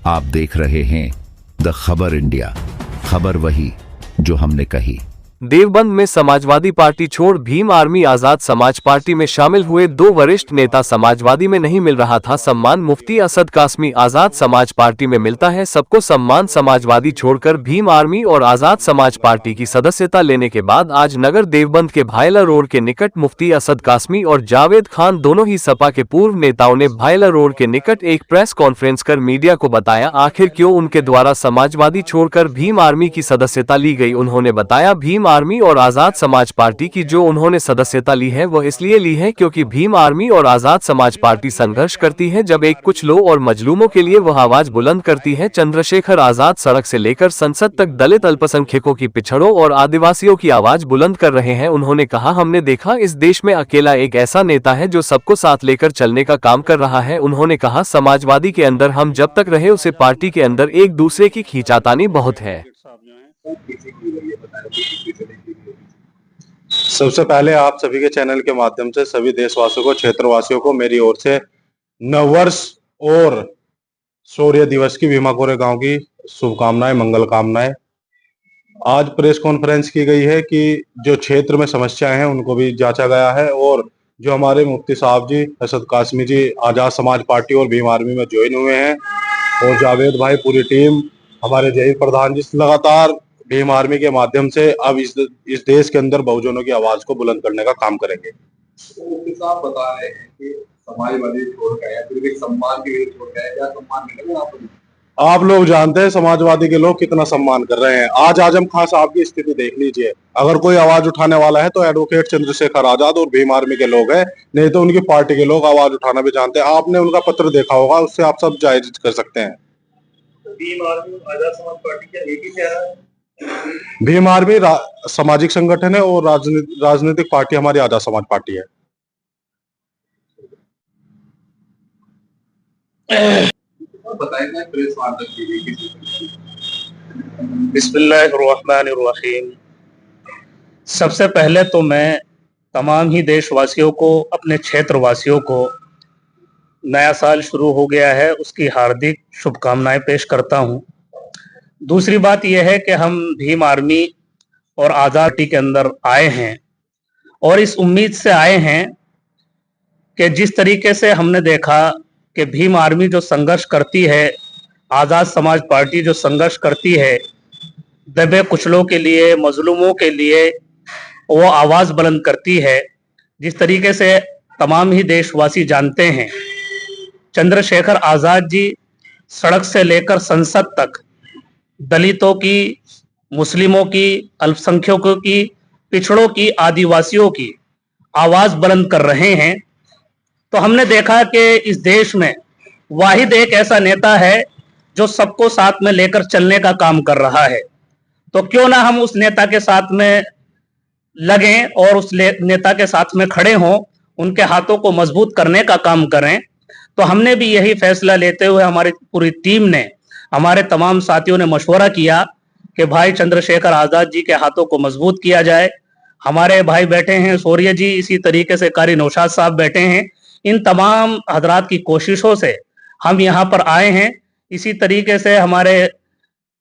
आप देख रहे हैं द खबर इंडिया, खबर वही जो हमने कही। देवबंद में समाजवादी पार्टी छोड़ भीम आर्मी आजाद समाज पार्टी में शामिल हुए दो वरिष्ठ नेता। समाजवादी में नहीं मिल रहा था सम्मान, मुफ्ती असद कासमी। आजाद समाज पार्टी में मिलता है सबको सम्मान। समाजवादी छोड़कर भीम आर्मी और आजाद समाज पार्टी की सदस्यता लेने के बाद आज नगर देवबंद के भायला रोड के निकट मुफ्ती असद कासमी और जावेद खान, दोनों ही सपा के पूर्व नेताओं ने भायला रोड के निकट एक प्रेस कॉन्फ्रेंस कर मीडिया को बताया आखिर क्यों उनके द्वारा समाजवादी छोड़कर भीम आर्मी की सदस्यता ली गई। उन्होंने बताया भीम आर्मी और आजाद समाज पार्टी की जो उन्होंने सदस्यता ली है वह इसलिए ली है क्योंकि भीम आर्मी और आजाद समाज पार्टी संघर्ष करती है। जब एक कुछ लो और मजलूमों के लिए वह आवाज बुलंद करती है। चंद्रशेखर आजाद सड़क से लेकर संसद तक दलित, अल्पसंख्यकों की, पिछड़ों और आदिवासियों की आवाज बुलंद कर रहे हैं। उन्होंने कहा हमने देखा इस देश में अकेला एक ऐसा नेता है जो सबको साथ लेकर चलने का काम कर रहा है। उन्होंने कहा समाजवादी के अंदर हम जब तक रहे उसे पार्टी के अंदर एक दूसरे की खींचातानी बहुत है। सबसे पहले आप सभी के चैनल के माध्यम से सभी देशवासियों को, क्षेत्रवासियों को मेरी ओर से नववर्ष और शौर्य दिवस की भीमा कोरे गांव की शुभकामनाएं, मंगल कामनाएं। आज प्रेस कॉन्फ्रेंस की गई है कि जो क्षेत्र में समस्याएं हैं उनको भी जांचा गया है और जो हमारे मुफ्ती साहब जी, असद कासमी जी आजाद समाज पार्टी और भीम आर्मी में ज्वाइन हुए हैं और जावेद भाई, पूरी टीम, हमारे जहीर प्रधान जी लगातार भीम आर्मी के माध्यम से अब इस देश के अंदर बहुजनों की आवाज को बुलंद करने का काम करेंगे। आप बता रहे हैं कि समाजवादी छोड़ गए, फिर भी सम्मान के लिए छोड़ गए, क्या सम्मान मिलेगा आपको? आप लोग जानते हैं समाजवादी के लोग कितना सम्मान कर रहे हैं। आज आजम खान साहब की स्थिति देख लीजिए। अगर कोई आवाज उठाने वाला है तो एडवोकेट चंद्रशेखर आजाद और भीम आर्मी के लोग हैं, नहीं तो उनकी पार्टी के लोग आवाज उठाना भी जानते हैं। आपने उनका पत्र देखा होगा, उससे आप सब जायज कर सकते हैं। भीम आर्मी आजाद समाज पार्टी क्या एक ही चेहरा है? भीम आर्मी सामाजिक संगठन है और राजनीतिक पार्टी हमारी आजाद समाज पार्टी है। बिस्मिल्लाहिर्रहमानिर्रहीम। सबसे पहले तो मैं तमाम ही देशवासियों को, अपने क्षेत्रवासियों को नया साल शुरू हो गया है उसकी हार्दिक शुभकामनाएं पेश करता हूं। दूसरी बात यह है कि हम भीम आर्मी और आजाद पार्टी के अंदर आए हैं और इस उम्मीद से आए हैं कि जिस तरीके से हमने देखा कि भीम आर्मी जो संघर्ष करती है, आजाद समाज पार्टी जो संघर्ष करती है, दबे कुचलों के लिए, मजलूमों के लिए वो आवाज बुलंद करती है। जिस तरीके से तमाम ही देशवासी जानते हैं, चंद्रशेखर आजाद जी सड़क से लेकर संसद तक दलितों की, मुस्लिमों की, अल्पसंख्यकों की, पिछड़ों की, आदिवासियों की आवाज बुलंद कर रहे हैं। तो हमने देखा कि इस देश में वाहिद एक ऐसा नेता है जो सबको साथ में लेकर चलने का काम कर रहा है। तो क्यों ना हम उस नेता के साथ में लगें और उस नेता के साथ में खड़े हों, उनके हाथों को मजबूत करने का काम करें। तो हमने भी यही फैसला लेते हुए हमारी पूरी टीम ने, हमारे तमाम साथियों ने मशवरा किया कि भाई चंद्रशेखर आजाद जी के हाथों को मजबूत किया जाए। हमारे भाई बैठे हैं शौर्य जी, इसी तरीके से कारी नौशाद साहब बैठे हैं। इन तमाम हजरात की कोशिशों से हम यहाँ पर आए हैं। इसी तरीके से हमारे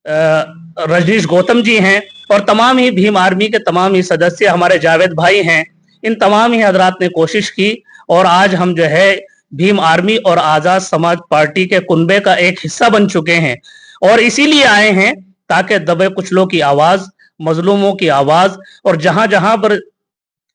रजनीश गौतम जी हैं और तमाम ही भीम आर्मी के तमाम ही सदस्य, हमारे जावेद भाई हैं। इन तमाम ही हजरात ने कोशिश की और आज हम जो है भीम आर्मी और आजाद समाज पार्टी के कुनबे का एक हिस्सा बन चुके हैं और इसीलिए आए हैं ताकि दबे कुचलों की आवाज, मजलूमों की आवाज और जहां जहां पर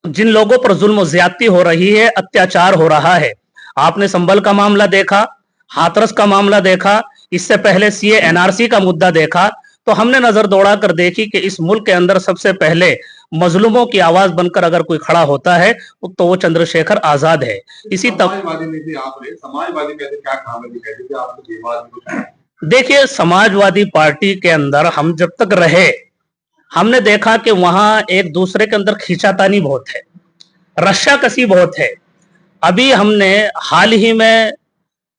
जिन लोगों पर जुल्म ज्यादती हो रही है, अत्याचार हो रहा है। आपने संभल का मामला देखा, हाथरस का मामला देखा, इससे पहले सीए एनआरसी का मुद्दा देखा। तो हमने नजर दौड़ा कर देखी कि इस मुल्क के अंदर सबसे पहले मजलूमों की आवाज बनकर अगर कोई खड़ा होता है तो वो चंद्रशेखर आजाद है। देखिए, समाजवादी पार्टी के अंदर हम जब तक रहे, हमने देखा कि वहां एक दूसरे के अंदर खींचातानी बहुत है, रस्साकसी बहुत है। अभी हमने हाल ही में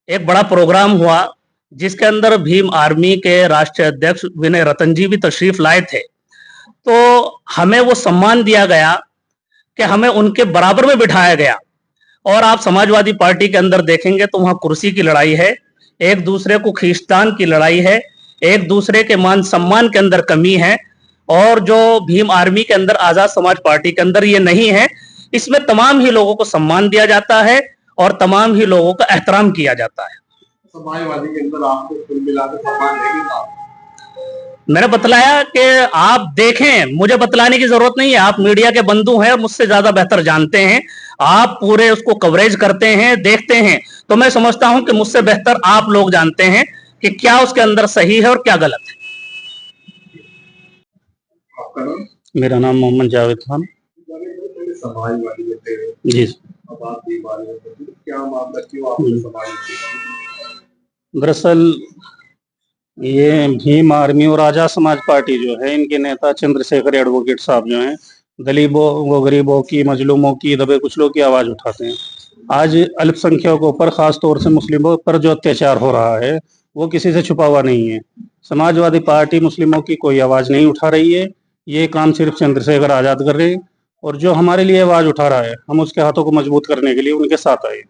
एक बड़ा प्रोग्राम हुआ जिसके अंदर भीम आर्मी के राष्ट्रीय अध्यक्ष विनय रतन जी भी तशरीफ लाए थे। तो हमें वो सम्मान दिया गया कि हमें उनके बराबर में बिठाया गया। और आप समाजवादी पार्टी के अंदर देखेंगे तो वहां कुर्सी की लड़ाई है। एक दूसरे को खींचतान की लड़ाई है, एक दूसरे के मान सम्मान के अंदर कमी है, और जो भीम आर्मी के अंदर, आजाद समाज पार्टी के अंदर ये नहीं है। इसमें तमाम ही लोगों को सम्मान दिया जाता है और तमाम ही लोगों का एहतराम किया जाता है। समाजवादी के अंदर आपको कुल मिलाकर सम्मान नहीं मिला। मैंने बतलाया कि आप देखें, मुझे बतलाने की जरूरत नहीं है, आप मीडिया के बंधु हैं और मुझसे ज्यादा बेहतर जानते हैं, आप पूरे उसको कवरेज करते हैं, देखते हैं, तो मैं समझता हूं कि मुझसे बेहतर आप लोग जानते हैं कि क्या उसके अंदर सही है और क्या गलत है। आपका नाम? मेरा नाम मोहम्मद जावेद खान। समाजवादी में थे, जी। अब आप बीमार हैं, तो क्या मामला, क्यों आपने समाजवादी? दरअसल ये भीम आर्मी और आजाद समाज पार्टी जो है, इनके नेता चंद्रशेखर एडवोकेट साहब जो हैं, दलितों, गरीबों की, मजलूमों की, दबे कुचलों की आवाज उठाते हैं। आज अल्पसंख्यकों पर, खास तौर से मुस्लिमों पर जो अत्याचार हो रहा है वो किसी से छुपा हुआ नहीं है। समाजवादी पार्टी मुस्लिमों की कोई आवाज नहीं उठा रही है, ये काम सिर्फ चंद्रशेखर आजाद कर रहे हैं, और जो हमारे लिए आवाज उठा रहा है, हम उसके हाथों को मजबूत करने के लिए उनके साथ आए।